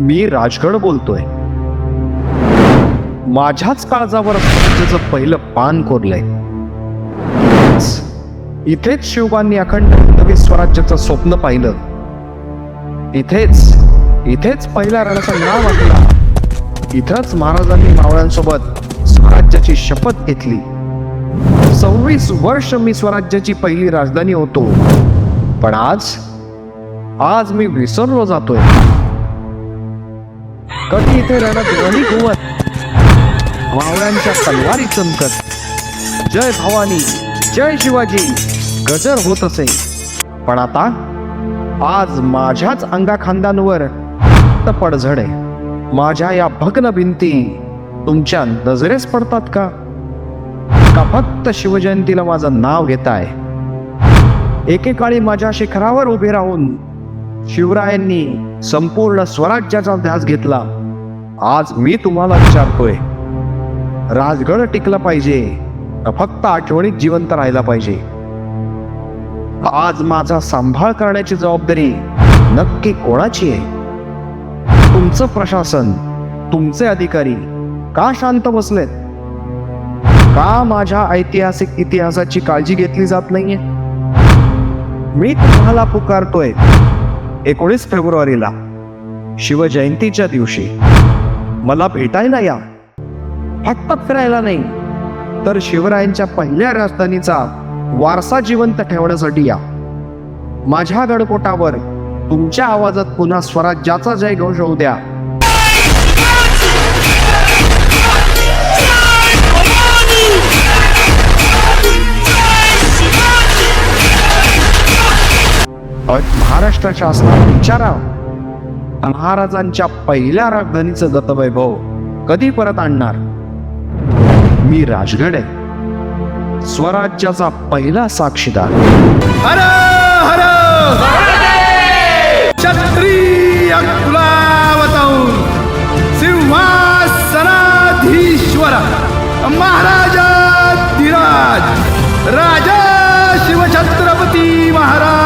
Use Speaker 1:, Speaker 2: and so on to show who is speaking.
Speaker 1: मी राजगड बोलतोय. माझ्याच काळजावर स्वराज्याचं पहिलं पान कोरलंय. इथेच शिवबांनी अखंड हिंदवी स्वराज्याचं स्वप्न पाहिलं. इथेच पहिल्या रणचा नाव वाटला. इथंच महाराजांनी मावळ्यांसोबत स्वराज्याची शपथ घेतली. 26 वर्ष मी स्वराज्याची पहिली राजधानी होतो. पण आज मी विसरलो जातोय. कधी इथे रणत ध्वनी घुमत, मावळ्यांच्या तलवारी चमकत, जय भवानी जय शिवाजी गजर होत असे. पण आता आज माझ्याच अंगाखांद्यांवर पडझड आहे. माझ्या या भग्न भिंती तुमच्या नजरेस पडतात का फक्त शिवजयंतीला माझं नाव घेताय? एकेकाळी माझ्या शिखरावर उभे राहून शिवरायांनी संपूर्ण स्वराज्याचा ध्यास घेतला. आज मी तुम्हाला विचारतोय, राजगड टिकला पाहिजे फक्त आठवणीत जिवंत राहिला पाहिजे? आज माझा सांभाळ करण्याची जबाबदारी नक्की कोणाची आहे? तुमचं प्रशासन, तुमचे अधिकारी का शांत बसलेत? का माझ्या ऐतिहासिक इतिहासाची काळजी घेतली जात नाहीये? मी तुम्हाला पुकारतोय 19 फेब्रुवारीला शिवजयंतीच्या दिवशी मला भेटायला या. फक्त फिरायला नाही, तर शिवरायांच्या पहिल्या राजधानीचा वारसा जिवंत ठेवण्यासाठी या. माझ्या गडकोटावर तुमच्या आवाजात पुन्हा स्वराज्याचा जय घोष होऊ द्या. महाराष्ट्र शासनाला विचारा, महाराजांच्या पहिल्या राजधानीचं दत्तवैभव कधी परत आणणार? मी राजगड आहे, स्वराज्याचा पहिला साक्षीदार.
Speaker 2: हर हर क्षत्रिय कुलावतौर सिंहासनाधीश्वर महाराजाधिराज राजा शिवछत्रपती महाराज